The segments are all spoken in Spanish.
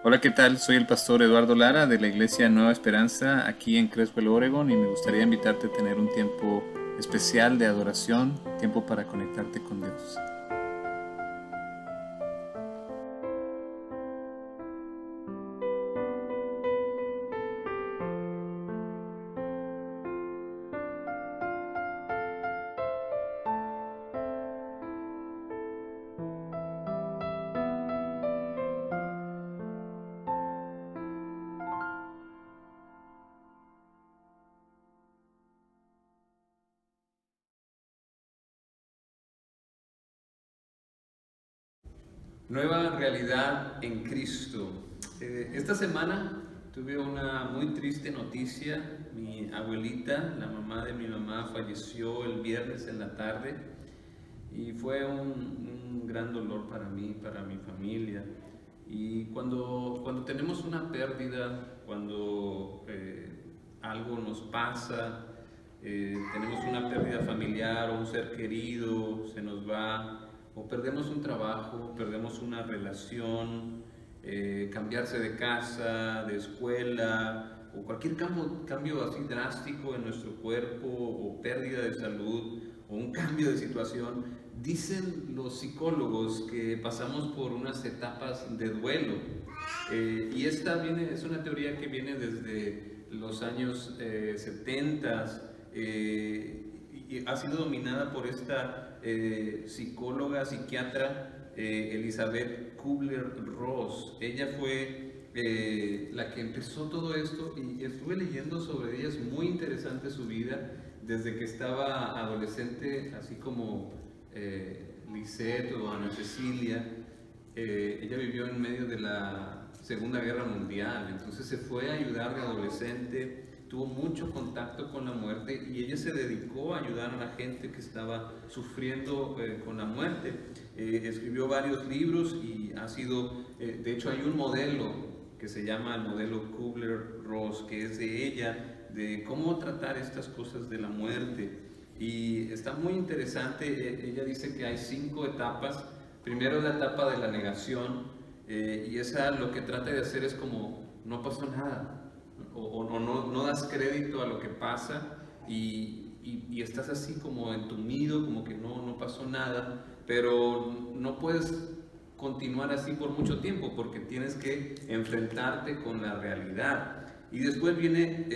Hola, ¿qué tal? Soy el pastor Eduardo Lara de la Iglesia Nueva Esperanza aquí en Creswell, Oregon, y me gustaría invitarte a tener un tiempo especial de adoración, tiempo para conectarte con Dios. Nueva realidad en Cristo. Esta semana tuve una muy triste noticia. Mi abuelita, la mamá de mi mamá, falleció el viernes en la tarde y fue un gran dolor para mí, para mi familia. Y cuando tenemos una pérdida, cuando algo nos pasa, tenemos una pérdida familiar o un ser querido, se nos va, o perdemos un trabajo, perdemos una relación, cambiarse de casa, de escuela, o cualquier cambio así drástico en nuestro cuerpo, o pérdida de salud, o un cambio de situación, dicen los psicólogos que pasamos por unas etapas de duelo. Y es una teoría que viene desde los años 70 y ha sido dominada por esta psicóloga, psiquiatra Elizabeth Kubler-Ross. Ella fue la que empezó todo esto y estuve leyendo sobre ella. Es muy interesante su vida desde que estaba adolescente, así como Lisette o Ana Cecilia. Ella vivió en medio de la Segunda Guerra Mundial, entonces se fue a ayudar de adolescente, tuvo mucho contacto con la muerte y ella se dedicó a ayudar a la gente que estaba sufriendo con la muerte. Escribió varios libros y ha sido, de hecho hay un modelo que se llama el modelo Kubler-Ross, que es de ella, de cómo tratar estas cosas de la muerte. Y está muy interesante. Ella dice que hay 5 etapas. Primero es la etapa de la negación, y esa lo que trata de hacer es como no pasó nada, o no das crédito a lo que pasa y estás así como entumido, como que no pasó nada, pero no puedes continuar así por mucho tiempo porque tienes que enfrentarte con la realidad. Y después viene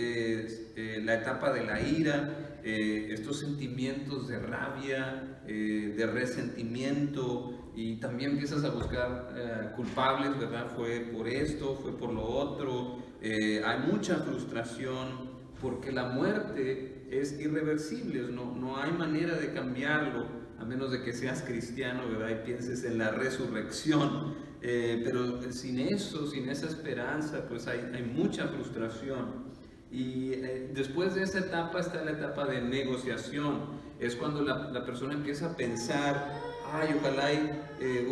la etapa de la ira, estos sentimientos de rabia, de resentimiento, y también empiezas a buscar culpables, ¿verdad? Fue por esto, fue por lo otro. Hay mucha frustración porque la muerte es irreversible, no hay manera de cambiarlo, a menos de que seas cristiano, ¿verdad? Y pienses en la resurrección. Pero sin eso, sin esa esperanza, pues hay mucha frustración. Y después de esa etapa está la etapa de negociación. Es cuando la persona empieza a pensar, ay, ojalá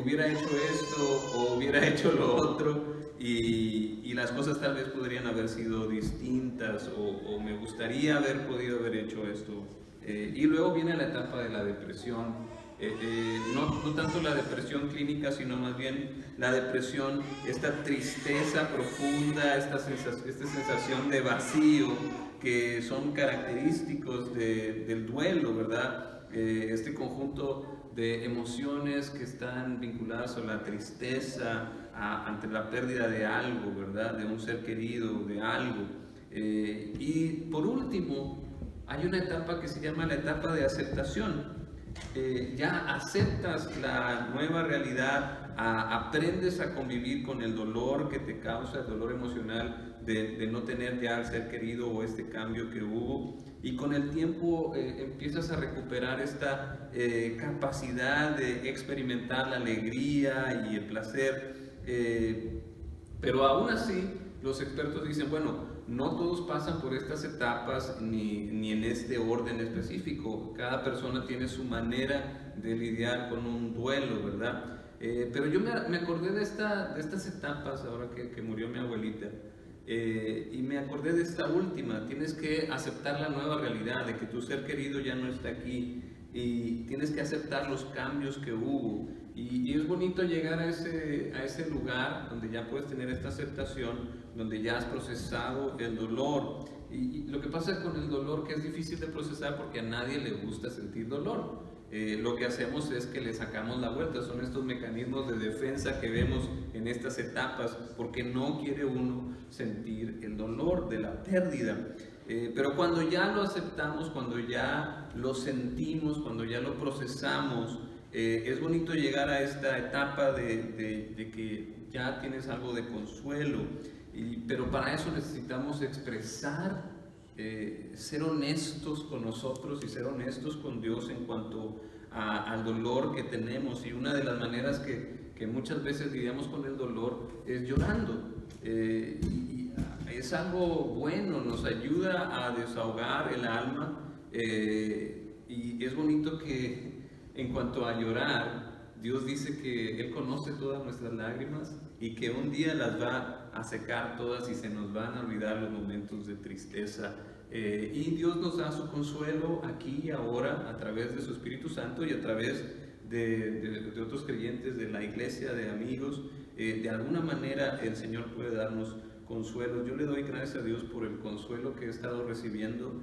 hubiera hecho esto o hubiera hecho lo otro, y las cosas tal vez podrían haber sido distintas, o me gustaría haber podido haber hecho esto. Y luego viene la etapa de la depresión. No tanto la depresión clínica, sino más bien la depresión, esta tristeza profunda, esta sensación de vacío que son característicos del duelo, ¿verdad? Este conjunto de emociones que están vinculadas a la tristeza, ante la pérdida de algo, ¿verdad? De un ser querido, de algo. Y por último, hay una etapa que se llama la etapa de aceptación. Ya aceptas la nueva realidad, aprendes a convivir con el dolor que te causa, el dolor emocional de no tener ya al ser querido o este cambio que hubo, y con el tiempo empiezas a recuperar esta capacidad de experimentar la alegría y el placer. Pero aún así, los expertos dicen, bueno, no todos pasan por estas etapas ni en este orden específico. Cada persona tiene su manera de lidiar con un duelo, ¿verdad? Pero yo me acordé de estas etapas ahora que murió mi abuelita. Y me acordé de esta última. Tienes que aceptar la nueva realidad de que tu ser querido ya no está aquí, y tienes que aceptar los cambios que hubo. Y es bonito llegar a ese lugar donde ya puedes tener esta aceptación, donde ya has procesado el dolor. Y lo que pasa con el dolor, que es difícil de procesar porque a nadie le gusta sentir dolor. Lo que hacemos es que le sacamos la vuelta. Son estos mecanismos de defensa que vemos en estas etapas, porque no quiere uno sentir el dolor de la pérdida. Pero cuando ya lo aceptamos, cuando ya lo sentimos, cuando ya lo procesamos, es bonito llegar a esta etapa de que ya tienes algo de consuelo, pero para eso necesitamos expresar, ser honestos con nosotros y ser honestos con Dios en cuanto al dolor que tenemos. Y una de las maneras que muchas veces lidiamos con el dolor es llorando. Y es algo bueno, nos ayuda a desahogar el alma, y es bonito que en cuanto a llorar, Dios dice que Él conoce todas nuestras lágrimas y que un día las va a secar todas y se nos van a olvidar los momentos de tristeza. Y Dios nos da su consuelo aquí y ahora a través de su Espíritu Santo y a través de otros creyentes de la iglesia, de amigos. De alguna manera el Señor puede darnos consuelo. Yo le doy gracias a Dios por el consuelo que he estado recibiendo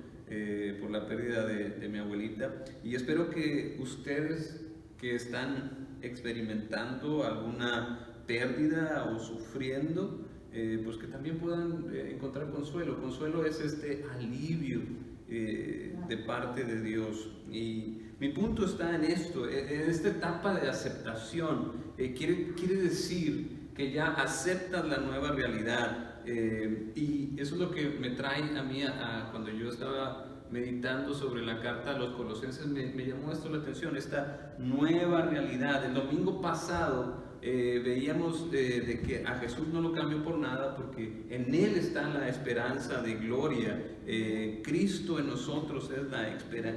por la pérdida de mi abuelita, y espero que ustedes que están experimentando alguna pérdida o sufriendo, pues que también puedan encontrar consuelo. Consuelo es este alivio de parte de Dios. Y mi punto está en esto, en esta etapa de aceptación. Quiere decir que ya aceptas la nueva realidad. Y eso es lo que me trae a mí cuando yo estaba meditando sobre la carta a los Colosenses, me llamó esto la atención, esta nueva realidad. El domingo pasado veíamos de que a Jesús no lo cambió por nada, porque en Él está la esperanza de gloria. Cristo en nosotros es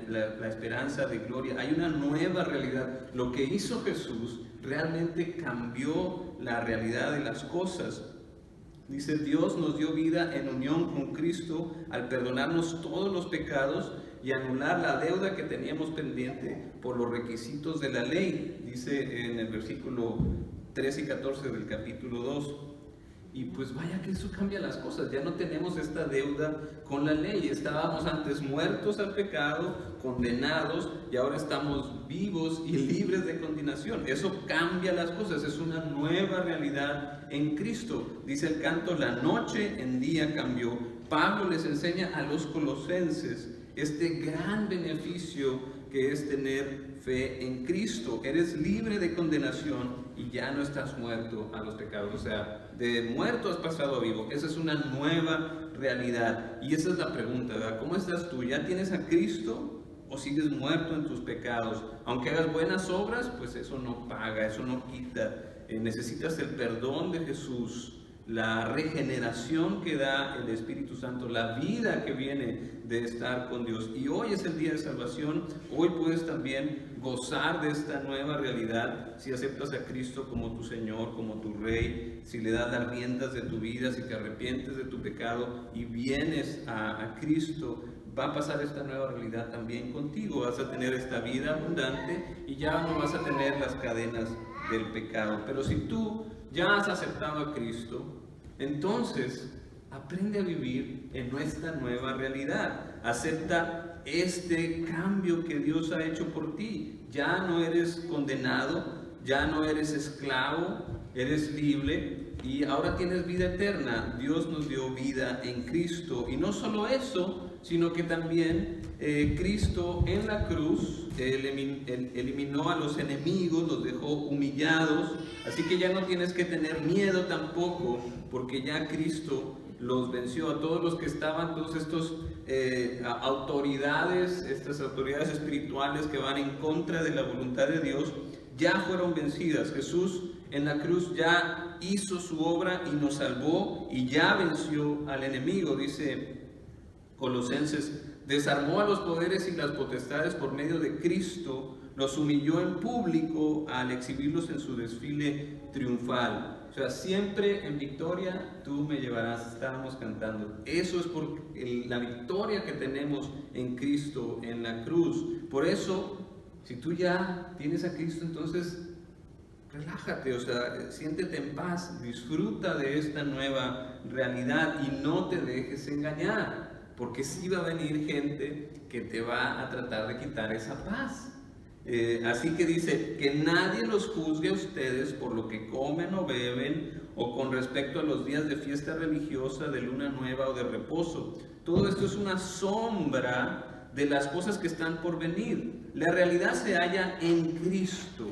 la esperanza de gloria. Hay una nueva realidad. Lo que hizo Jesús realmente cambió la realidad de las cosas. Dice, Dios nos dio vida en unión con Cristo al perdonarnos todos los pecados y anular la deuda que teníamos pendiente por los requisitos de la ley. Dice en el versículo 13 y 14 del capítulo 2. Y pues vaya que eso cambia las cosas. Ya no tenemos esta deuda con la ley. Estábamos antes muertos al pecado, condenados, y ahora estamos vivos y libres de condenación. Eso cambia las cosas. Es una nueva realidad en Cristo. Dice el canto, la noche en día cambió. Pablo les enseña a los colosenses este gran beneficio que es tener fe en Cristo. Eres libre de condenación y ya no estás muerto a los pecados. O sea, de muerto has pasado a vivo. Esa es una nueva realidad. Y esa es la pregunta, ¿verdad? ¿Cómo estás tú? ¿Ya tienes a Cristo o sigues muerto en tus pecados? Aunque hagas buenas obras, pues eso no paga, eso no quita. Necesitas el perdón de Jesús, la regeneración que da el Espíritu Santo, la vida que viene de estar con Dios. Y hoy es el día de salvación. Hoy puedes también gozar de esta nueva realidad si aceptas a Cristo como tu Señor, como tu Rey, si le das las riendas de tu vida, si te arrepientes de tu pecado y vienes a Cristo. Va a pasar esta nueva realidad también contigo. Vas a tener esta vida abundante y ya no vas a tener las cadenas del pecado. Pero si tú ya has aceptado a Cristo, entonces aprende a vivir en nuestra nueva realidad. Acepta este cambio que Dios ha hecho por ti. Ya no eres condenado, ya no eres esclavo, eres libre y ahora tienes vida eterna. Dios nos dio vida en Cristo. Y no solo eso, sino que también Cristo en la cruz eliminó a los enemigos, los dejó humillados. Así que ya no tienes que tener miedo tampoco, porque ya Cristo los venció. A todos los que estaban, todos estos autoridades, estas autoridades espirituales que van en contra de la voluntad de Dios, ya fueron vencidas. Jesús en la cruz ya hizo su obra y nos salvó y ya venció al enemigo. Dice Colosenses, desarmó a los poderes y las potestades por medio de Cristo, los humilló en público al exhibirlos en su desfile triunfal. O sea, siempre en victoria tú me llevarás, estábamos cantando. Eso es por la victoria que tenemos en Cristo, en la cruz. Por eso, si tú ya tienes a Cristo, entonces relájate, o sea, siéntete en paz, disfruta de esta nueva realidad y no te dejes engañar, porque sí va a venir gente que te va a tratar de quitar esa paz. Así que dice, que nadie los juzgue a ustedes por lo que comen o beben, o con respecto a los días de fiesta religiosa, de luna nueva o de reposo. Todo esto es una sombra de las cosas que están por venir. La realidad se halla en Cristo.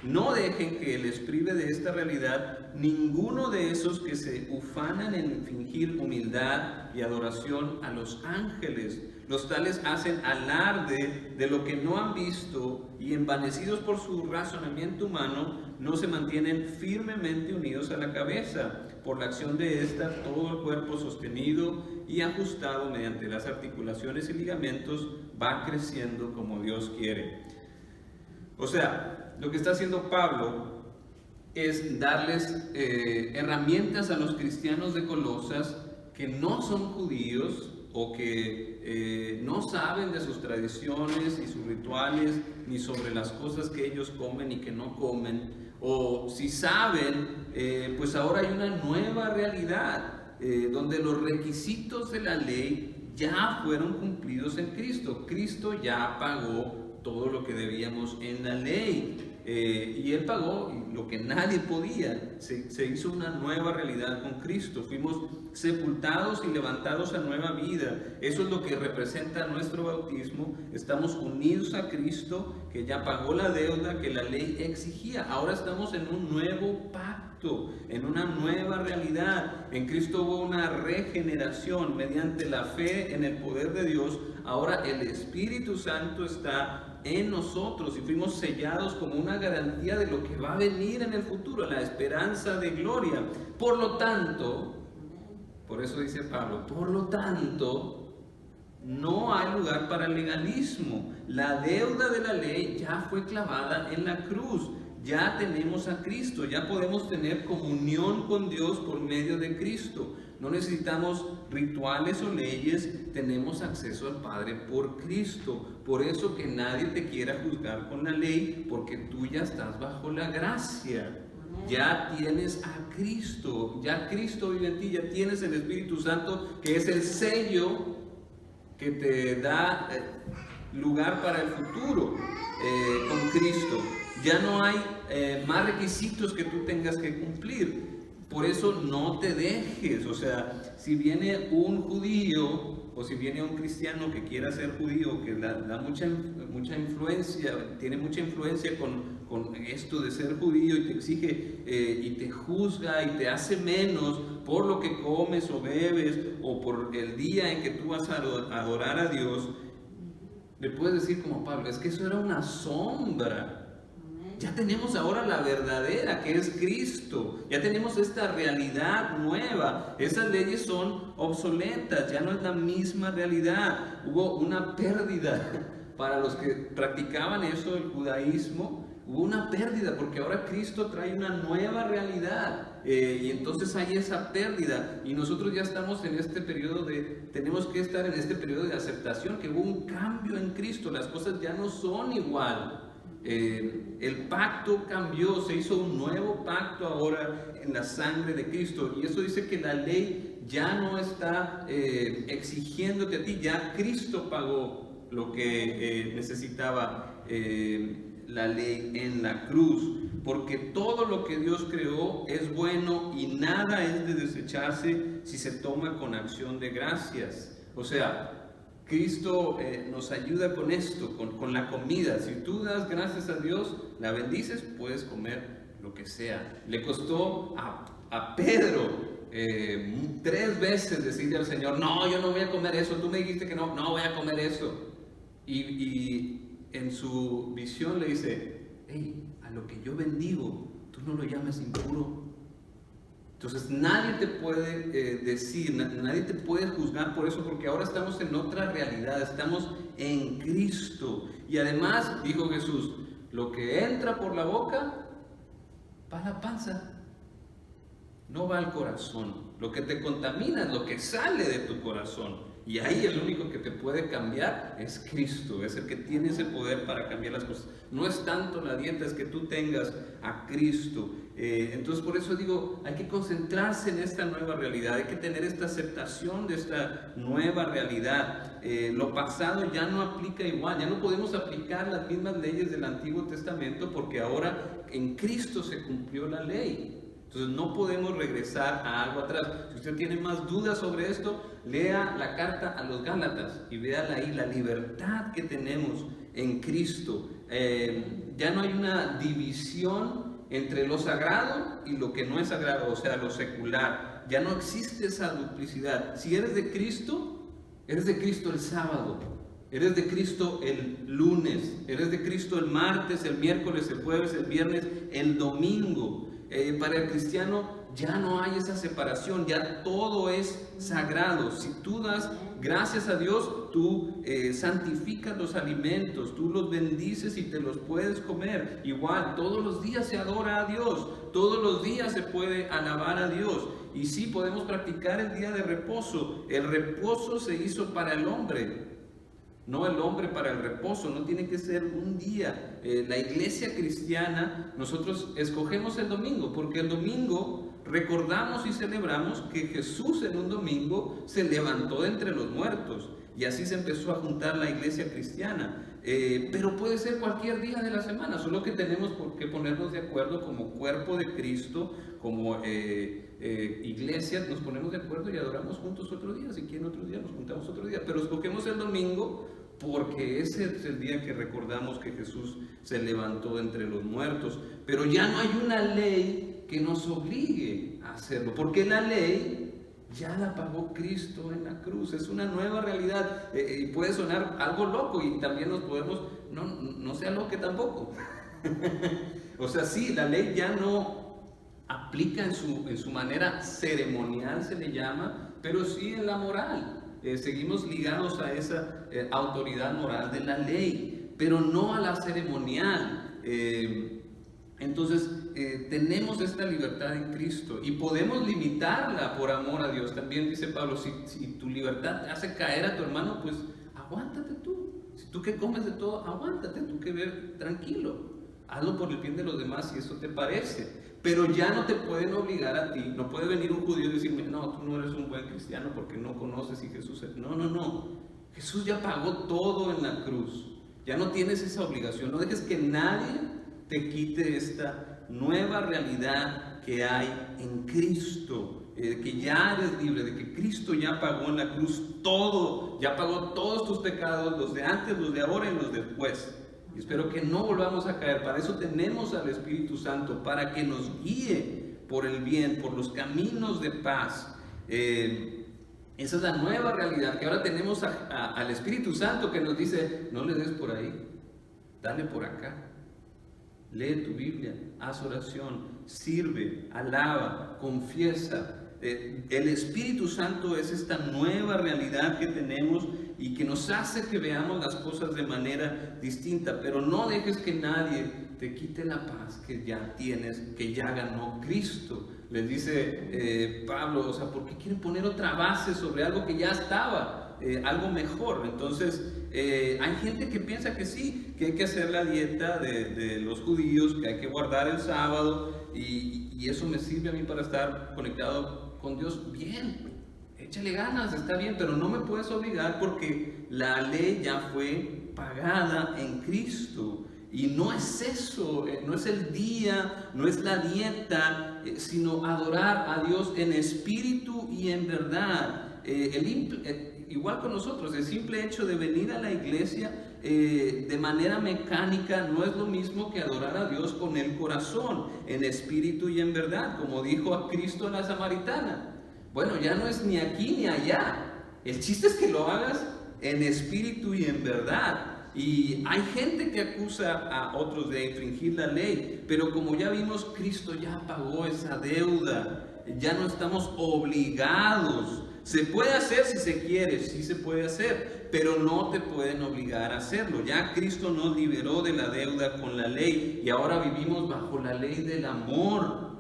No dejen que les prive de esta realidad ninguno de esos que se ufanan en fingir humildad y adoración a los ángeles. Los tales hacen alarde de lo que no han visto y, envanecidos por su razonamiento humano, no se mantienen firmemente unidos a la cabeza. Por la acción de esta, todo el cuerpo sostenido y ajustado mediante las articulaciones y ligamentos va creciendo como Dios quiere. O sea, lo que está haciendo Pablo es darles herramientas a los cristianos de Colosas que no son judíos o que no saben de sus tradiciones y sus rituales, ni sobre las cosas que ellos comen y que no comen, o si saben, pues ahora hay una nueva realidad donde los requisitos de la ley ya fueron cumplidos en Cristo. Cristo ya pagó todo lo que debíamos en la ley. Y Él pagó lo que nadie podía. Se hizo una nueva realidad con Cristo. Fuimos sepultados y levantados a nueva vida. Eso es lo que representa nuestro bautismo. Estamos unidos a Cristo, que ya pagó la deuda que la ley exigía. Ahora estamos en un nuevo pacto, en una nueva realidad. En Cristo hubo una regeneración mediante la fe en el poder de Dios. Ahora el Espíritu Santo está en nosotros y fuimos sellados como una garantía de lo que va a venir en el futuro, la esperanza de gloria. Por lo tanto, por eso dice Pablo, por lo tanto, no hay lugar para el legalismo. La deuda de la ley ya fue clavada en la cruz. Ya tenemos a Cristo, ya podemos tener comunión con Dios por medio de Cristo. No necesitamos rituales o leyes, tenemos acceso al Padre por Cristo. Por eso que nadie te quiera juzgar con la ley, porque tú ya estás bajo la gracia. Ya tienes a Cristo, ya Cristo vive en ti, ya tienes el Espíritu Santo, que es el sello que te da lugar para el futuro con Cristo. Ya no hay más requisitos que tú tengas que cumplir. Por eso no te dejes. O sea, si viene un judío o si viene un cristiano que quiera ser judío, que da mucha influencia, tiene mucha influencia con esto de ser judío y te exige y te juzga y te hace menos por lo que comes o bebes o por el día en que tú vas a adorar a Dios, le puedes decir como Pablo, es que eso era una sombra. Ya tenemos ahora la verdadera, que es Cristo. Ya tenemos esta realidad nueva. Esas leyes son obsoletas, ya no es la misma realidad. Hubo una pérdida para los que practicaban eso, el judaísmo. Hubo una pérdida porque ahora Cristo trae una nueva realidad. Y entonces hay esa pérdida. Y nosotros ya estamos en este periodo tenemos que estar en este periodo de aceptación, que hubo un cambio en Cristo. Las cosas ya no son igual. El pacto cambió, se hizo un nuevo pacto ahora en la sangre de Cristo, y eso dice que la ley ya no está exigiéndote a ti, ya Cristo pagó lo que necesitaba la ley en la cruz, porque todo lo que Dios creó es bueno y nada es de desecharse si se toma con acción de gracias. O sea, Cristo nos ayuda con esto, con la comida. Si tú das gracias a Dios, la bendices, puedes comer lo que sea. Le costó a Pedro 3 veces decirle al Señor, no, yo no voy a comer eso, tú me dijiste que no voy a comer eso. Y en su visión le dice, hey, a lo que yo bendigo, tú no lo llames impuro. Entonces nadie te puede decir, nadie te puede juzgar por eso, porque ahora estamos en otra realidad, estamos en Cristo. Y además, dijo Jesús, lo que entra por la boca, va a la panza, no va al corazón. Lo que te contamina es lo que sale de tu corazón. Y ahí el único que te puede cambiar es Cristo, es el que tiene ese poder para cambiar las cosas. No es tanto la dieta, es que tú tengas a Cristo. Entonces por eso digo, hay que concentrarse en esta nueva realidad, hay que tener esta aceptación de esta nueva realidad. Lo pasado ya no aplica igual, ya no podemos aplicar las mismas leyes del Antiguo Testamento porque ahora en Cristo se cumplió la ley. Entonces no podemos regresar a algo atrás. Si usted tiene más dudas sobre esto, lea la carta a los Gálatas y vea ahí la libertad que tenemos en Cristo. Ya no hay una división entre lo sagrado y lo que no es sagrado, o sea, lo secular. Ya no existe esa duplicidad. Si eres de Cristo el sábado, eres de Cristo el lunes, eres de Cristo el martes, el miércoles, el jueves, el viernes, el domingo. Para el cristiano ya no hay esa separación, ya todo es sagrado. Si tú das gracias a Dios, tú santificas los alimentos, tú los bendices y te los puedes comer. Igual, todos los días se adora a Dios, todos los días se puede alabar a Dios. Y sí, podemos practicar el día de reposo. El reposo se hizo para el hombre, no el hombre para el reposo, no tiene que ser un día. La iglesia cristiana, nosotros escogemos el domingo, porque el domingo recordamos y celebramos que Jesús en un domingo se levantó de entre los muertos, y así se empezó a juntar la iglesia cristiana. Pero puede ser cualquier día de la semana, solo que tenemos que ponernos de acuerdo como cuerpo de Cristo, como iglesia, nos ponemos de acuerdo y adoramos juntos otro día. Si quieren otro día, nos juntamos otro día, pero escogemos el domingo porque ese es el día que recordamos que Jesús se levantó entre los muertos. Pero ya no hay una ley que nos obligue a hacerlo, porque la ley ya la pagó Cristo en la cruz. Es una nueva realidad, y puede sonar algo loco, y también nos podemos, no sea loco tampoco. O sea, sí, la ley ya no aplica en su manera ceremonial, se le llama, pero sí en la moral. Seguimos ligados a esa autoridad moral de la ley, pero no a la ceremonial. Entonces tenemos esta libertad en Cristo y podemos limitarla por amor a Dios. También dice Pablo, si tu libertad te hace caer a tu hermano, pues aguántate tú. Si tú que comes de todo, aguántate tú que ver tranquilo. Hazlo por el bien de los demás si eso te parece. Pero ya no te pueden obligar a ti. No puede venir un judío y decirme, no, tú no eres un buen cristiano porque no conoces y Jesús es... No. Jesús ya pagó todo en la cruz. Ya no tienes esa obligación. No dejes que nadie te quite esta nueva realidad que hay en Cristo. Que ya eres libre, de que Cristo ya pagó en la cruz todo. Ya pagó todos tus pecados, los de antes, los de ahora y los de después. Y espero que no volvamos a caer. Para eso tenemos al Espíritu Santo, para que nos guíe por el bien, por los caminos de paz. Esa es la nueva realidad, que ahora tenemos al Espíritu Santo que nos dice, no le des por ahí, dale por acá. Lee tu Biblia, haz oración, sirve, alaba, confiesa. El Espíritu Santo es esta nueva realidad que tenemos y que nos hace que veamos las cosas de manera distinta. Pero no dejes que nadie te quite la paz que ya tienes, que ya ganó Cristo. Les dice Pablo, o sea, ¿por qué quieren poner otra base sobre algo que ya estaba? Algo mejor. Entonces hay gente que piensa que sí, que hay que hacer la dieta de los judíos, que hay que guardar el sábado y eso me sirve a mí para estar conectado con Dios. Bien, échale ganas, está bien, pero no me puedes obligar porque la ley ya fue pagada en Cristo. Y no es eso, no es el día, no es la dieta, sino adorar a Dios en espíritu y en verdad. Igual con nosotros, el simple hecho de venir a la iglesia de manera mecánica no es lo mismo que adorar a Dios con el corazón, en espíritu y en verdad, como dijo a Cristo la samaritana. Bueno, ya no es ni aquí ni allá, el chiste es que lo hagas en espíritu y en verdad. Y hay gente que acusa a otros de infringir la ley, pero como ya vimos, Cristo ya pagó esa deuda, ya no estamos obligados. Se puede hacer si se quiere, sí se puede hacer, pero no te pueden obligar a hacerlo. Ya Cristo nos liberó de la deuda con la ley y ahora vivimos bajo la ley del amor,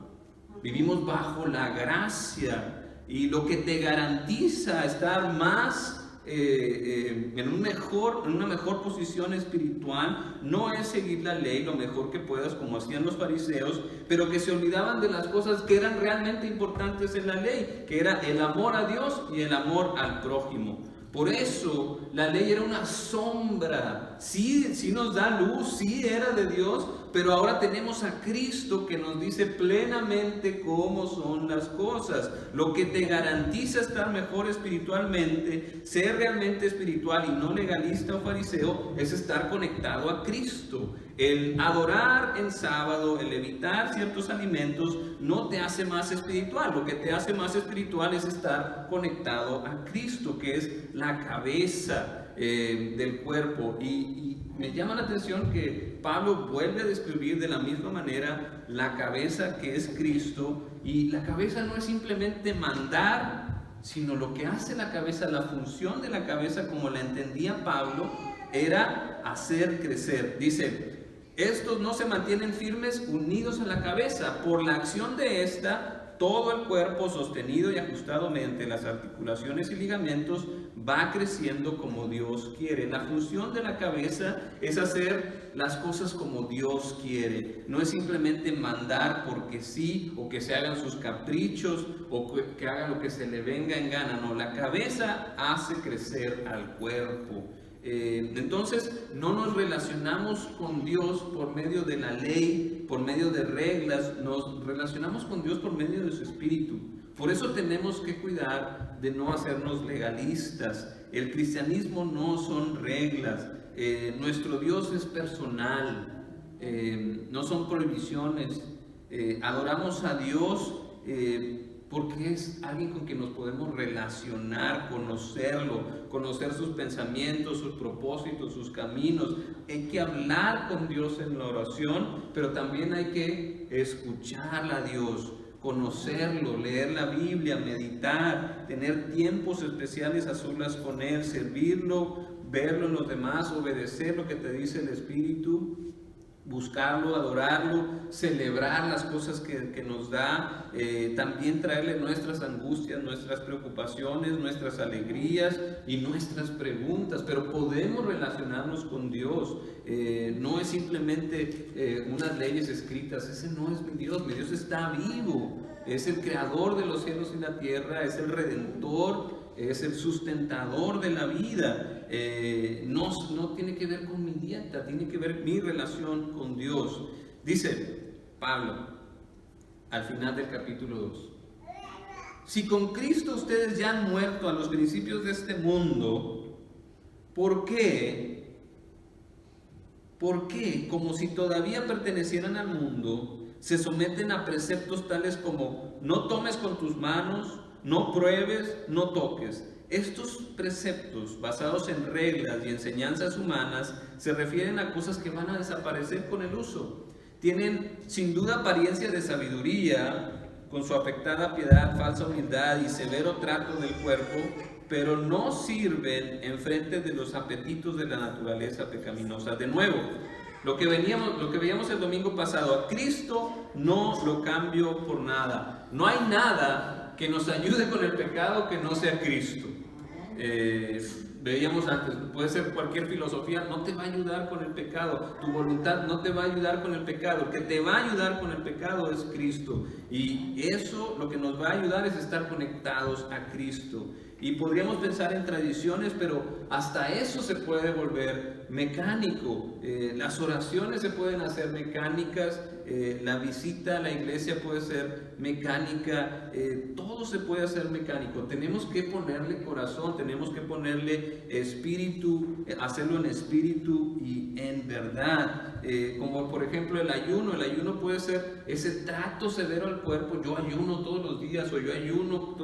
vivimos bajo la gracia, y lo que te garantiza estar más en una mejor posición espiritual, no es seguir la ley lo mejor que puedas como hacían los fariseos, pero que se olvidaban de las cosas que eran realmente importantes en la ley, que era el amor a Dios y el amor al prójimo. Por eso la ley era una sombra, sí nos da luz, sí era de Dios, pero ahora tenemos a Cristo que nos dice plenamente cómo son las cosas. Lo que te garantiza estar mejor espiritualmente, ser realmente espiritual y no legalista o fariseo, es estar conectado a Cristo. El adorar en sábado, el evitar ciertos alimentos, no te hace más espiritual. Lo que te hace más espiritual es estar conectado a Cristo, que es la cabeza del cuerpo. Y me llama la atención que Pablo vuelve a describir de la misma manera la cabeza que es Cristo. Y la cabeza no es simplemente mandar, sino lo que hace la cabeza, la función de la cabeza, como la entendía Pablo, era hacer crecer. Dice: estos no se mantienen firmes unidos a la cabeza. Por la acción de esta, todo el cuerpo, sostenido y ajustado mediante las articulaciones y ligamentos, va creciendo como Dios quiere. La función de la cabeza es hacer las cosas como Dios quiere. No es simplemente mandar porque sí, o que se hagan sus caprichos, o que haga lo que se le venga en gana. No, la cabeza hace crecer al cuerpo. Entonces no nos relacionamos con Dios por medio de la ley, por medio de reglas, nos relacionamos con Dios por medio de su Espíritu. Por eso tenemos que cuidar de no hacernos legalistas. El cristianismo no son reglas, nuestro Dios es personal, no son prohibiciones. Adoramos a Dios porque es alguien con quien nos podemos relacionar, conocerlo, conocer sus pensamientos, sus propósitos, sus caminos. Hay que hablar con Dios en la oración, pero también hay que escuchar a Dios, conocerlo, leer la Biblia, meditar, tener tiempos especiales a solas con Él, servirlo, verlo en los demás, obedecer lo que te dice el Espíritu, buscarlo, adorarlo, celebrar las cosas que nos da, también traerle nuestras angustias, nuestras preocupaciones, nuestras alegrías y nuestras preguntas. Pero podemos relacionarnos con Dios. No es simplemente unas leyes escritas. Ese no es mi Dios está vivo, es el creador de los cielos y la tierra, es el redentor, es el sustentador de la vida. No tiene que ver con mi dieta, tiene que ver mi relación con Dios. Dice Pablo al final del capítulo 2: si con Cristo ustedes ya han muerto a los principios de este mundo, ¿por qué, como si todavía pertenecieran al mundo, se someten a preceptos tales como no tomes con tus manos, no pruebes, no toques? Estos preceptos, basados en reglas y enseñanzas humanas, se refieren a cosas que van a desaparecer con el uso. Tienen sin duda apariencia de sabiduría, con su afectada piedad, falsa humildad y severo trato del cuerpo, pero no sirven en frente de los apetitos de la naturaleza pecaminosa. De nuevo, lo que veíamos el domingo pasado, a Cristo no lo cambio por nada. No hay nada que nos ayude con el pecado que no sea Cristo. Veíamos antes, puede ser cualquier filosofía, no te va a ayudar con el pecado. Tu voluntad no te va a ayudar con el pecado. El que te va a ayudar con el pecado es Cristo. Y eso lo que nos va a ayudar es estar conectados a Cristo. Y podríamos pensar en tradiciones, pero hasta eso se puede volver mecánico. Las oraciones se pueden hacer mecánicas, la visita a la iglesia puede ser mecánica, todo se puede hacer mecánico. Tenemos que ponerle corazón, tenemos que ponerle espíritu, hacerlo en espíritu y en verdad. Como por ejemplo el ayuno puede ser ese trato severo al cuerpo. Yo ayuno todos los días, o yo ayuno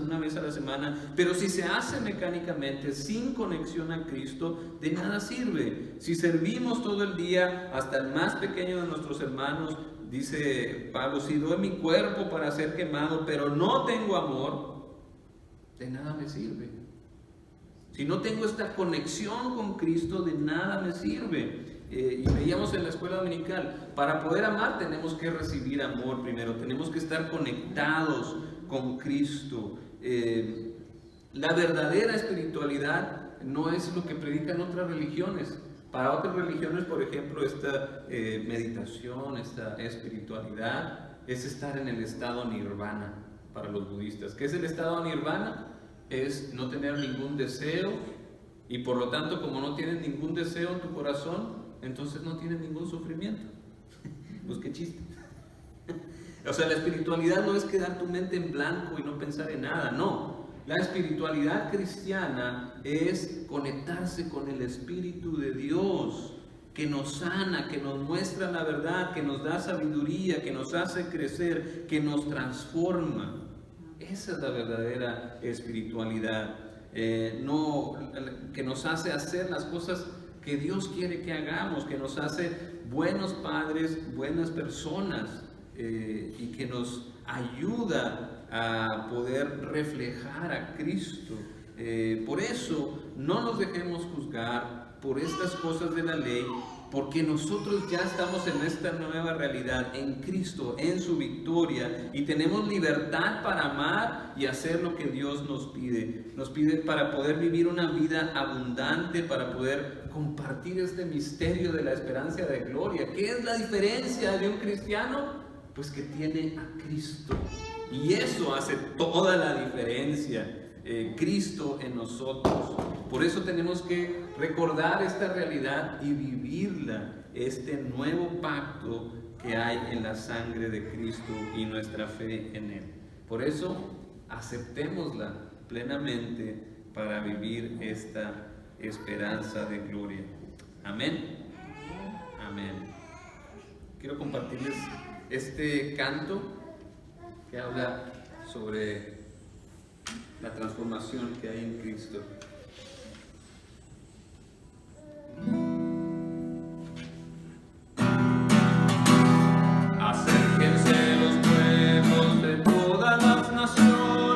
una vez a la semana, pero si se hace mecánicamente, sin conexión a Cristo, de nada sirve. Si servimos todo el día, hasta el más pequeño de nuestros hermanos, dice Pablo, si doy mi cuerpo para ser quemado, pero no tengo amor, de nada me sirve. Si no tengo esta conexión con Cristo, de nada me sirve. Y veíamos en la escuela dominical, para poder amar tenemos que recibir amor primero, tenemos que estar conectados con Cristo. La verdadera espiritualidad no es lo que predican otras religiones. Para otras religiones, por ejemplo, esta meditación, esta espiritualidad, es estar en el estado nirvana para los budistas. ¿Qué es el estado nirvana? Es no tener ningún deseo, y por lo tanto, como no tienes ningún deseo en tu corazón, entonces no tienes ningún sufrimiento. Pues qué chiste. O sea, la espiritualidad no es quedar tu mente en blanco y no pensar en nada, no. La espiritualidad cristiana es conectarse con el Espíritu de Dios, que nos sana, que nos muestra la verdad, que nos da sabiduría, que nos hace crecer, que nos transforma. Esa es la verdadera espiritualidad. Que nos hace hacer las cosas que Dios quiere que hagamos, que nos hace buenos padres, buenas personas, y que nos ayuda a poder reflejar a Cristo. Por eso no nos dejemos juzgar por estas cosas de la ley, porque nosotros ya estamos en esta nueva realidad, en Cristo, en su victoria, y tenemos libertad para amar y hacer lo que Dios nos pide. Nos pide para poder vivir una vida abundante, para poder compartir este misterio de la esperanza de gloria. ¿Qué es la diferencia de un cristiano? Pues que tiene a Cristo, y eso hace toda la diferencia. Cristo en nosotros. Por eso tenemos que recordar esta realidad y vivirla, este nuevo pacto que hay en la sangre de Cristo y nuestra fe en Él. Por eso aceptémosla plenamente para vivir esta esperanza de gloria. Amén. Amén. Quiero compartirles este canto que habla sobre la transformación que hay en Cristo. Acérquense los pueblos de todas las naciones.